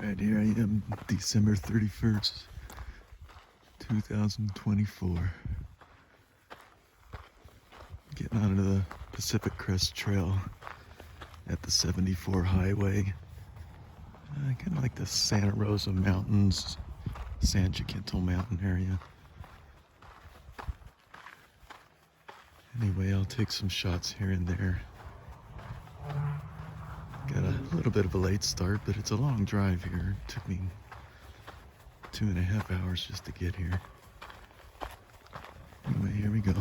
Alright, here I am, December 31st, 2024. Getting onto the Pacific Crest Trail at the 74 highway. Kind of like the Santa Rosa Mountains, San Jacinto Mountain area. Anyway, I'll take some shots here and there. Got a little bit of a late start, but it's a long drive here. It took me 2.5 hours just to get here. Anyway, here we go.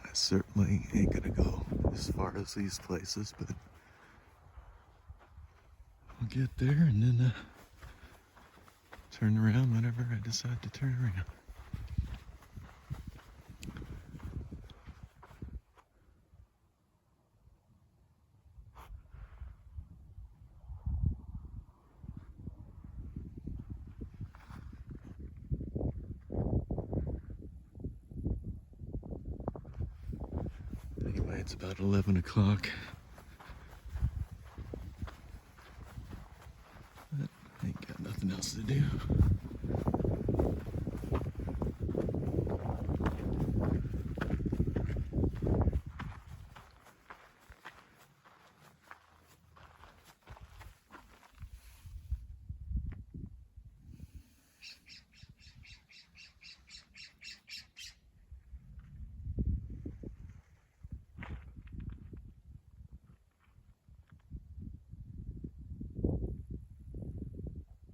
I certainly ain't gonna go as far as these places, but I'll get there and then turn around whenever I decide to turn around. Anyway, it's about 11 o'clock. But I ain't got nothing else to do.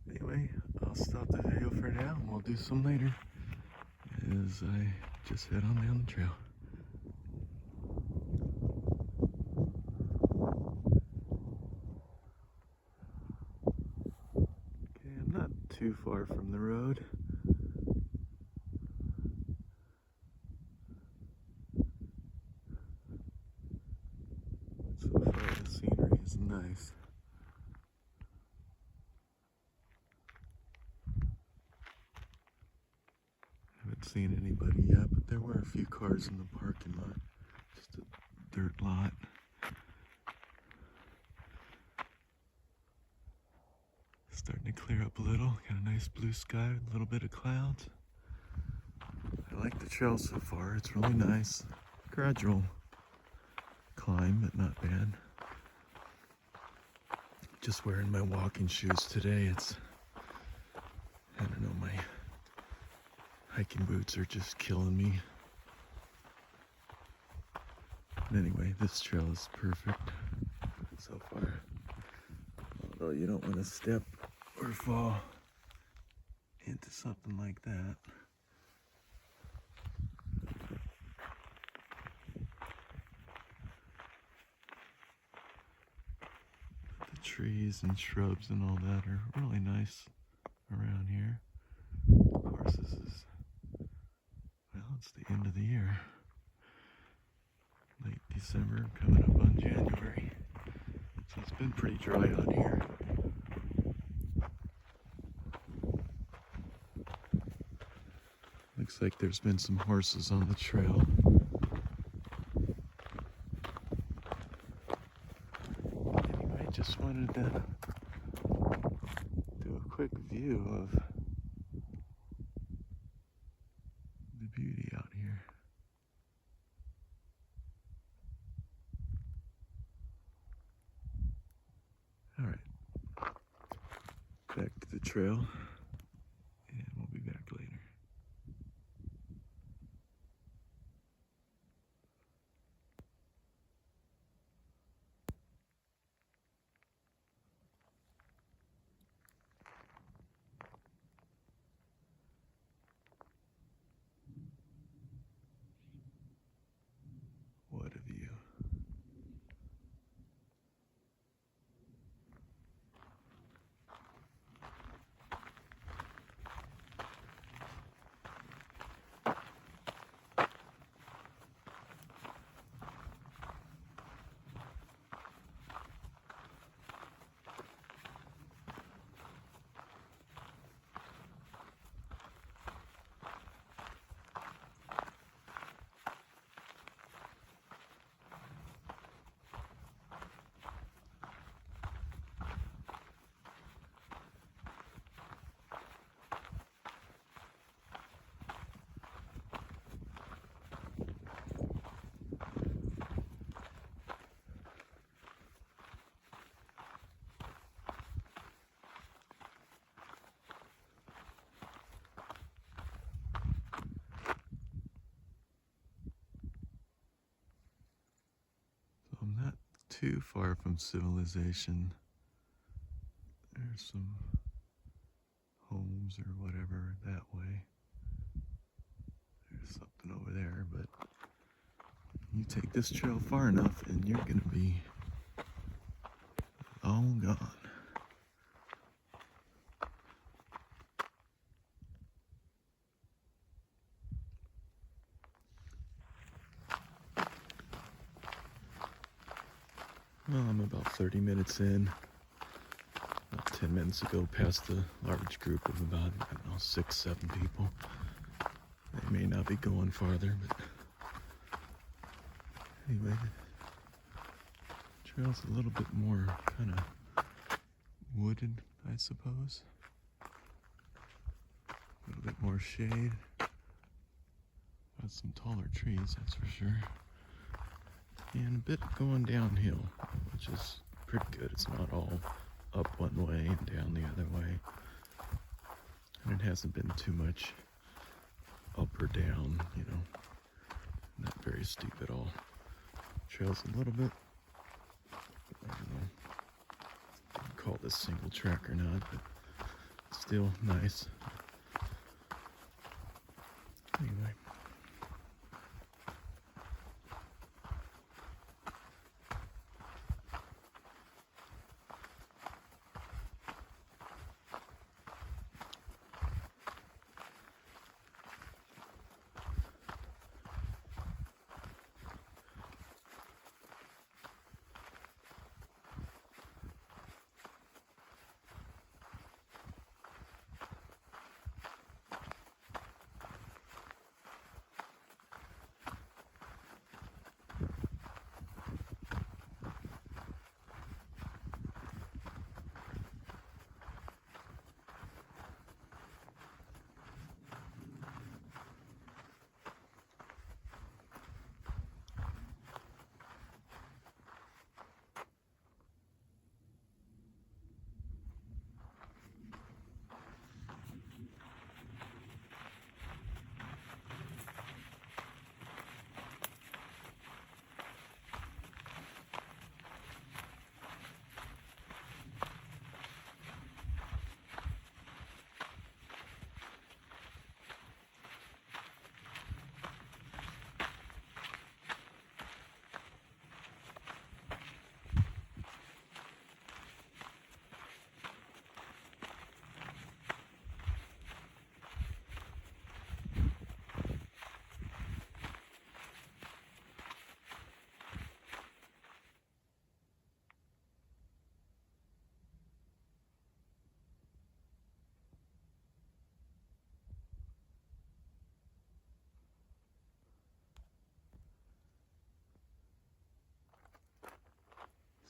Anyway, I'll stop the video for now and we'll do some later as I just head on down the trail. Okay, I'm not too far from the road. So far the scenery is nice. Haven't seen anybody yet, but there were a few cars in the parking lot. Just a dirt lot. Starting to clear up a little. Got a nice blue sky, a little bit of clouds. I like the trail so far. It's really nice. Gradual climb, but not bad. Just wearing my walking shoes today. It's, I don't know, my hiking boots are just killing me. But anyway, this trail is perfect so far. Although you don't want to step or fall into something like that. The trees and shrubs and all that are really nice around here. Of course, this is, well, it's the end of the year. Late December, coming up on January. So it's been pretty dry out here. Looks like there's been some horses on the trail. Anyway, just wanted to do a quick view of the beauty out here. All right, back to the trail, and we'll be back later. What a view. too far from civilization. There's some homes or whatever that way. There's something over there, but you take this trail far enough and you're gonna be all gone. Well, I'm about 30 minutes in. About 10 minutes ago, past a large group of about, 6, 7 people. They may not be going farther, but anyway, the trail's a little bit more kind of wooded, I suppose. A little bit more shade. Got some taller trees, that's for sure. And a bit going downhill, which is pretty good. It's not all up one way and down the other way. And it hasn't been too much up or down, not very steep at all. Trail's a little bit, I don't know if you can call this single track or not, but still nice. Anyway.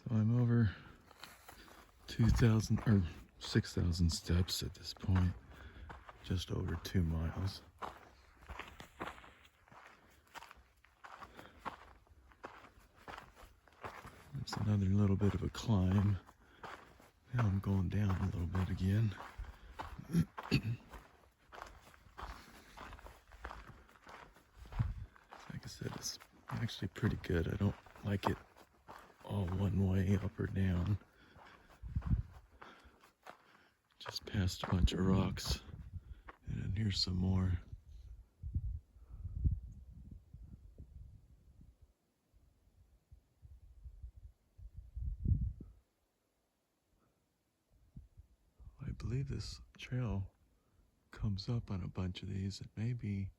So I'm over 2,000 or 6,000 steps at this point, just over 2 miles. It's another little bit of a climb. Now I'm going down a little bit again. Like I said, it's actually pretty good. I don't like it all one way, up or down. Just past a bunch of rocks, and then here's some more. I believe this trail comes up on a bunch of these. It may be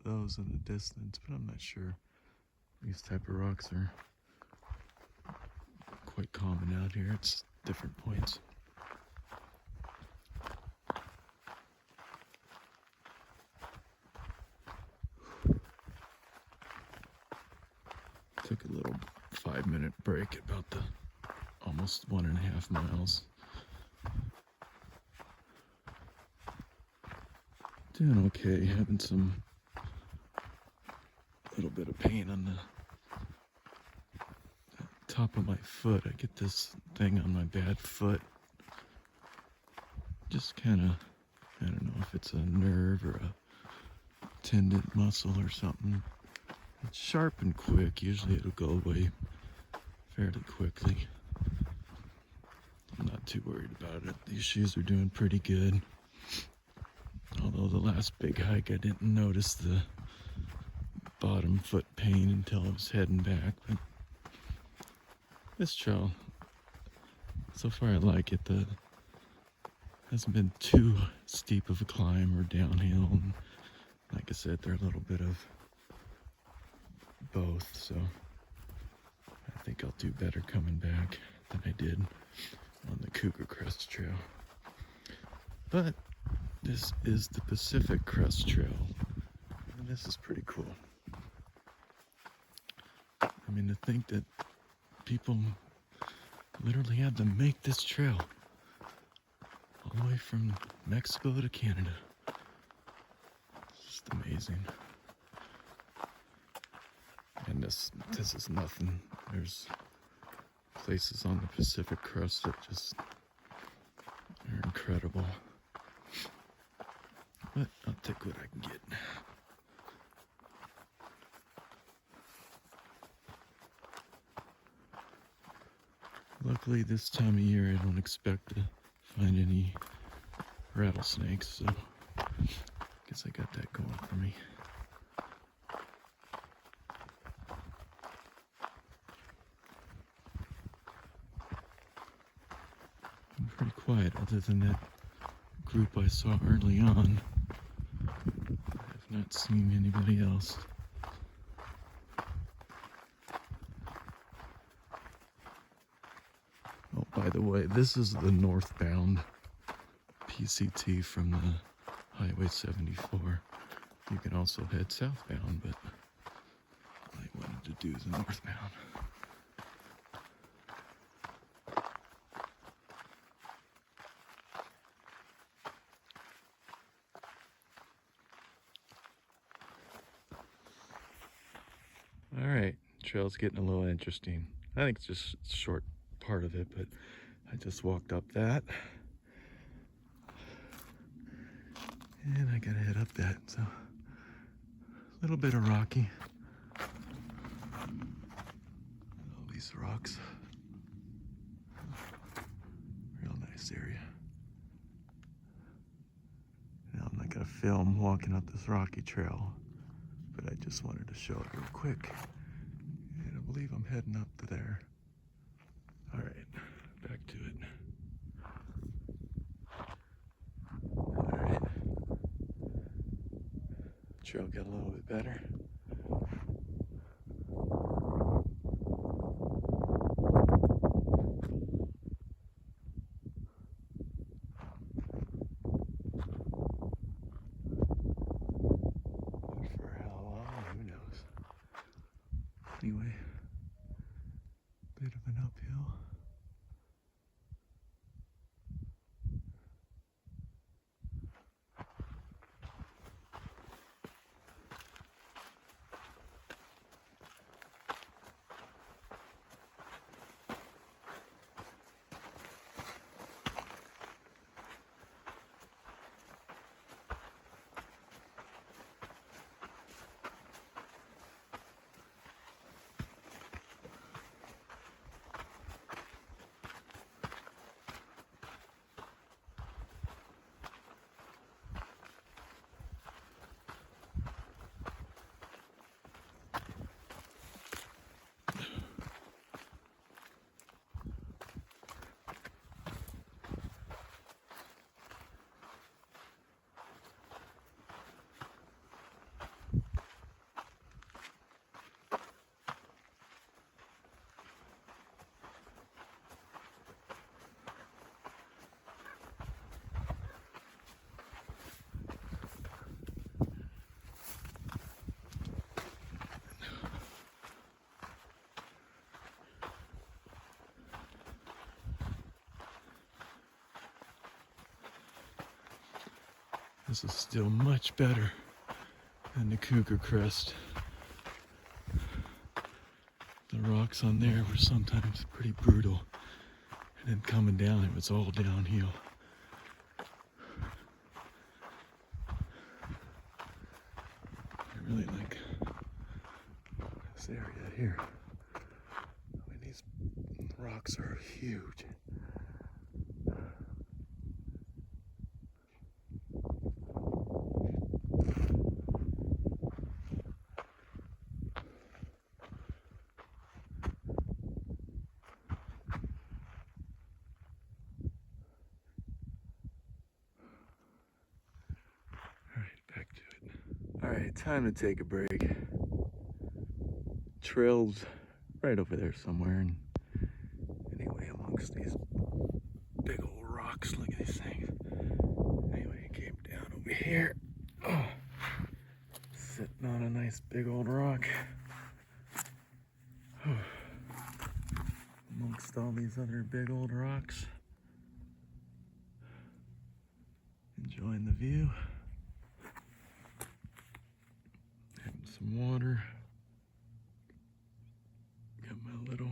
those in the distance, but I'm not sure. These type of rocks are quite common out here. It's different points. Took a little 5-minute break at about the almost 1.5 miles. Doing okay, having some little bit of pain on the top of my foot. I get this thing on my bad foot. Just kind of, I don't know if it's a nerve or a tendon muscle or something. It's sharp and quick. Usually it'll go away fairly quickly. I'm not too worried about it. These shoes are doing pretty good. Although the last big hike I didn't notice the bottom foot pain until I was heading back. But this trail, so far I like it. The hasn't been too steep of a climb or downhill. And like I said, they're a little bit of both, so I think I'll do better coming back than I did on the Pacific Crest Trail. But this is the Pacific Crest Trail, and this is pretty cool. I mean, to think that people literally had to make this trail all the way from Mexico to Canada. It's just amazing. And this is nothing. There's places on the Pacific Crest that just are incredible. But I'll take what I can get. Luckily, this time of year, I don't expect to find any rattlesnakes, so I guess I got that going for me. I'm pretty quiet, other than that group I saw early on. I have not seen anybody else. Oh, by the way, this is the northbound PCT from the Highway 74. You can also head southbound, but I wanted to do the northbound. All right, trail's getting a little interesting. I think it's just a short part of it, but I just walked up that. And I gotta head up that, so a little bit of rocky. All these rocks. Real nice area. Now I'm not gonna film walking up this rocky trail, but I just wanted to show it real quick. And I believe I'm heading up to there. All right, back to it. All right. Trail got a little bit better. For how long, who knows? Anyway, bit of an uphill. This is still much better than the Cougar Crest. The rocks on there were sometimes pretty brutal, and then coming down it was all downhill. I really like this area here. I mean, these rocks are huge. Back to it. All right, time to take a break. Trail's right over there somewhere, and anyway, amongst these big old rocks, look at these things. Anyway, it came down over here. Oh, sitting on a nice big old rock. Oh. Amongst all these other big old rocks. Enjoying the view. Having some water. Got my little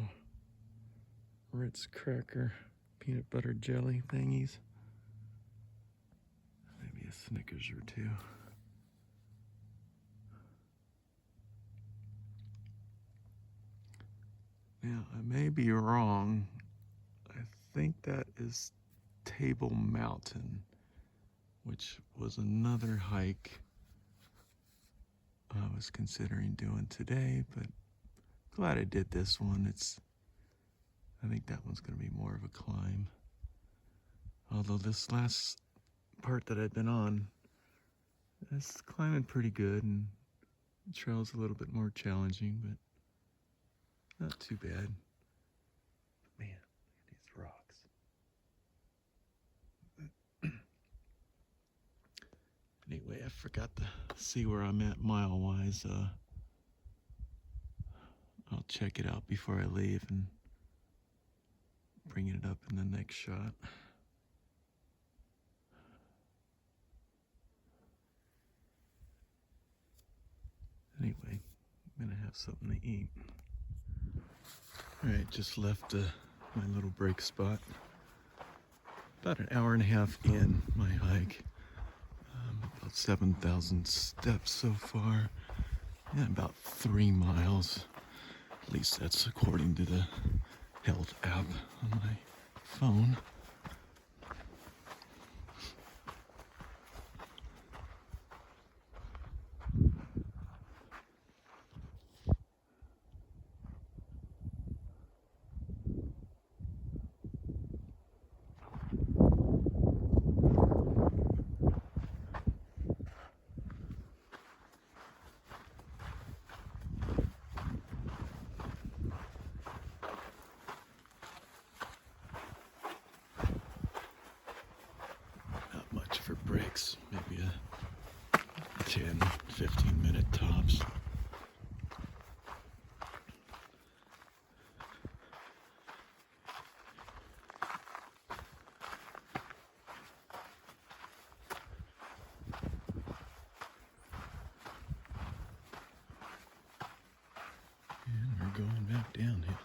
Ritz cracker peanut butter jelly thingies. Maybe a Snickers or two. Now, I may be wrong. I think that is Table Mountain, which was another hike I was considering doing today, but glad I did this one. I think that one's going to be more of a climb. Although this last part that I've been on is climbing pretty good, and the trail's a little bit more challenging, but not too bad. Man, look at these rocks. Anyway, I forgot to see where I'm at mile-wise. I'll check it out before I leave and bring it up in the next shot. Anyway, I'm gonna have something to eat. All right, just left my little break spot. About an hour and a half in my hike. About 7,000 steps so far. Yeah, about 3 miles. At least that's according to the health app on my phone. For breaks, maybe a 10, 15-minute tops. And we're going back downhill.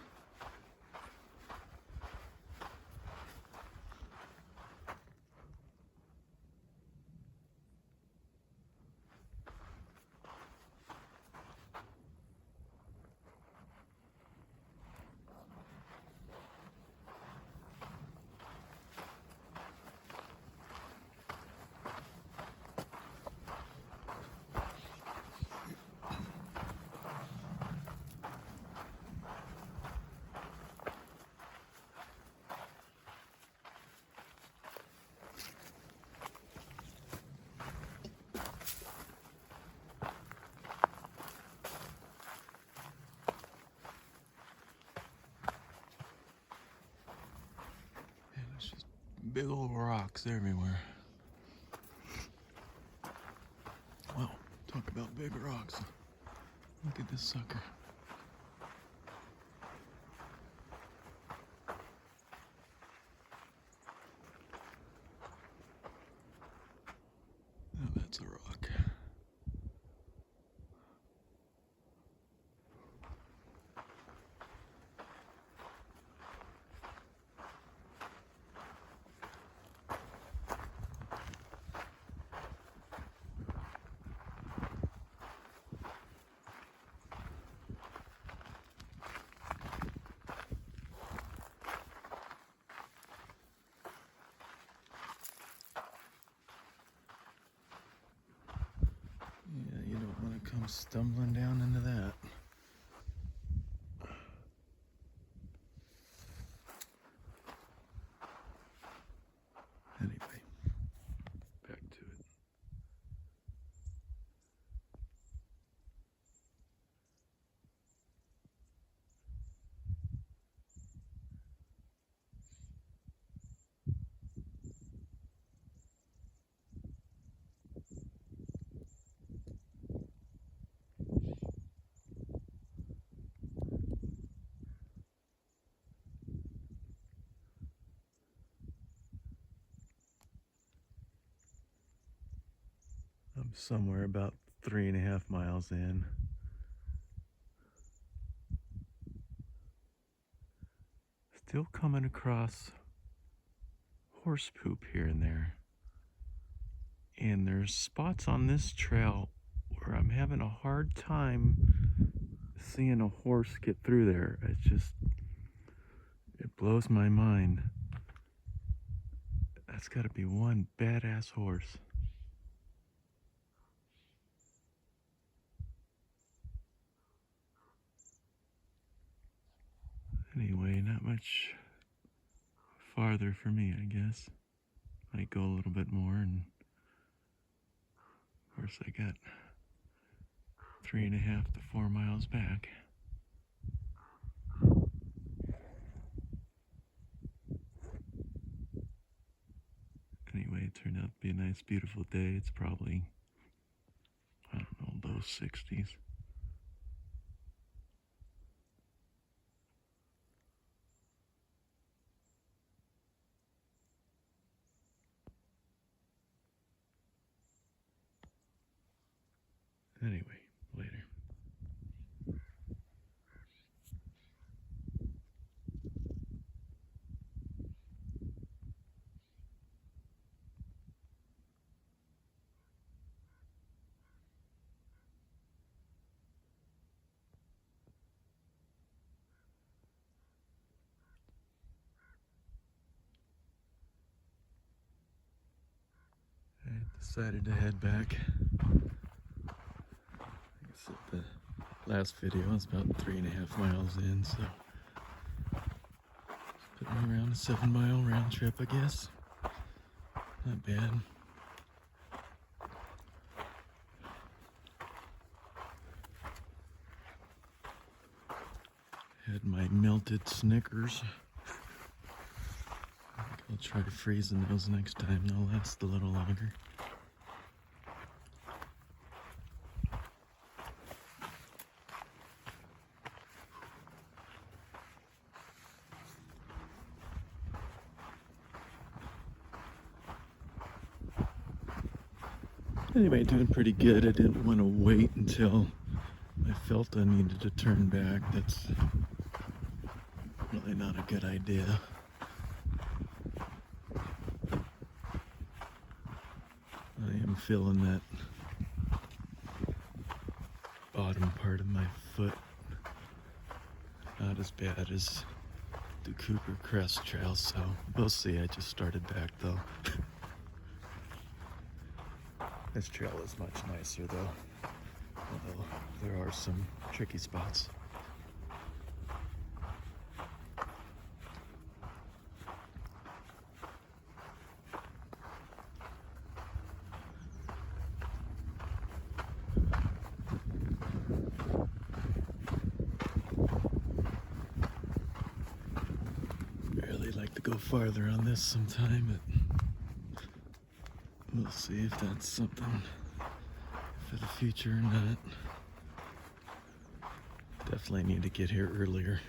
Big old rocks everywhere. Wow, talk about big rocks. Look at this sucker. Now that's a rock. Almost stumbling down into that. Anyway, back to it. I'm somewhere about 3.5 miles in. Still coming across horse poop here and there. And there's spots on this trail where I'm having a hard time seeing a horse get through there. It blows my mind. That's gotta be one badass horse. Anyway, not much farther for me, I guess. Might go a little bit more, and of course I got 3.5 to 4 miles back. Anyway, it turned out to be a nice, beautiful day. It's probably, I don't know, low 60s. Anyway, later. I decided to head back. Like I said, the last video was about 3.5 miles in, so it's putting me around a 7-mile round trip, I guess. Not bad. Had my melted Snickers. I'll try freezing those next time. They'll last a little longer. Anyway, doing pretty good. I didn't want to wait until I felt I needed to turn back. That's really not a good idea. I am feeling that bottom part of my foot. Not as bad as the Pacific Crest Trail, so we'll see. I just started back though. This trail is much nicer though, although there are some tricky spots. Really like to go farther on this sometime, but we'll see if that's something for the future or not. Definitely need to get here earlier.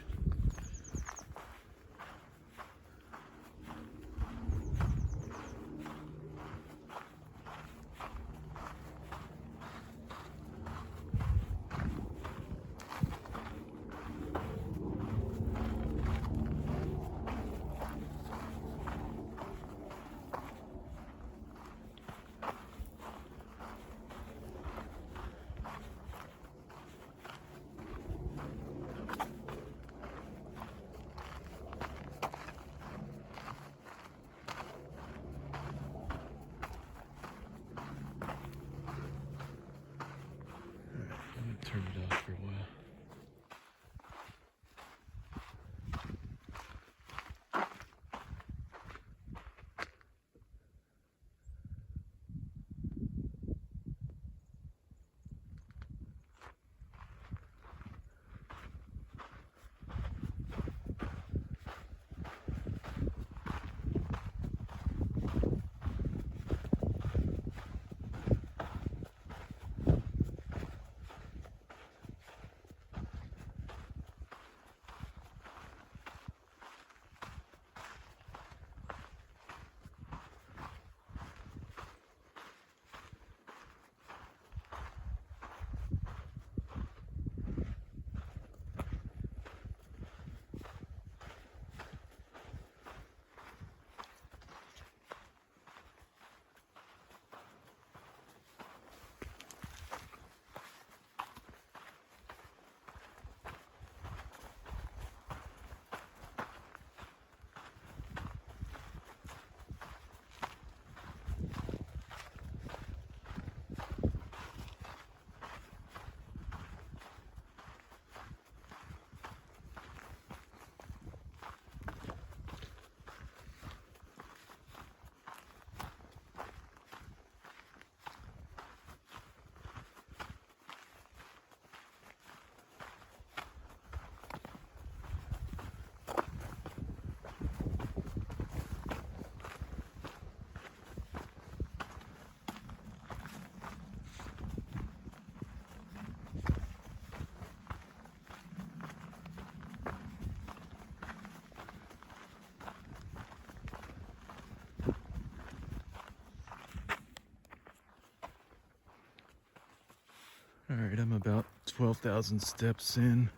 12,000 steps in,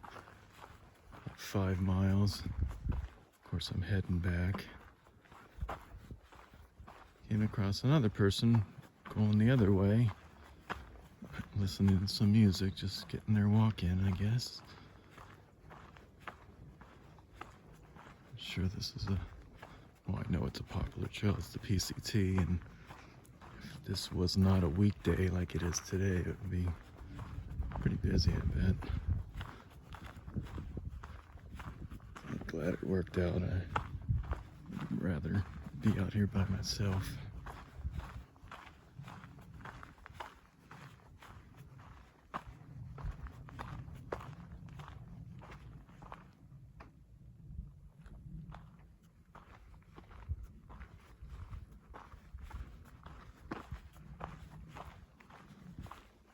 5 miles. Of course, I'm heading back. Came across another person going the other way, listening to some music, just getting their walk in, I guess. I'm sure this is well, I know it's a popular trail, it's the PCT, and if this was not a weekday like it is today, it would be pretty busy, I bet. I'm glad it worked out. I'd rather be out here by myself.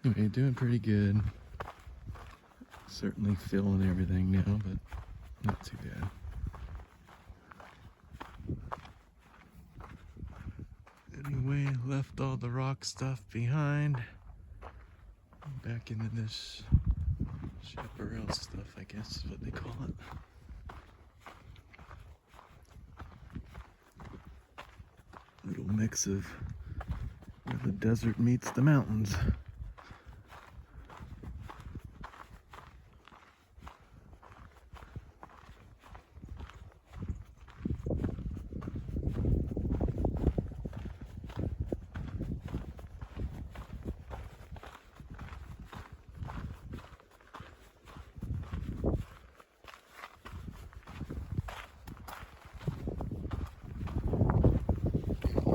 Anyway, doing pretty good. Certainly feeling everything now, but not too bad. Anyway, left all the rock stuff behind. Back into this chaparral stuff, I guess is what they call it. Little mix of where the desert meets the mountains.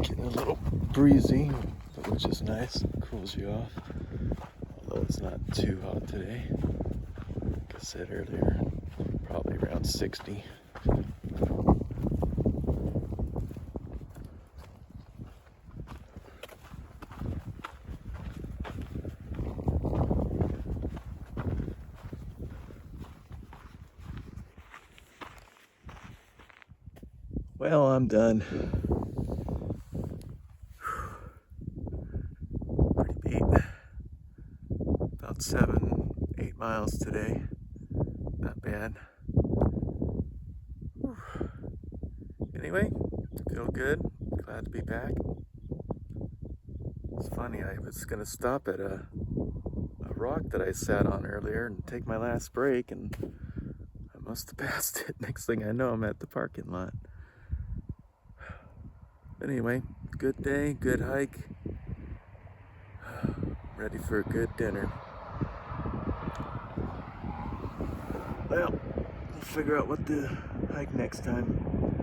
Getting a little breezy, which is nice, cools you off, although it's not too hot today. Like I said earlier, probably around 60. Well, I'm done. Pretty beat. About 7-8 miles today. Not bad. Whew. Anyway, feel good. Glad to be back. It's funny, I was gonna stop at a rock that I sat on earlier and take my last break, and I must have passed it. Next thing I know, I'm at the parking lot. But anyway, good day, good hike. Ready for a good dinner. Well, we'll figure out what to hike next time.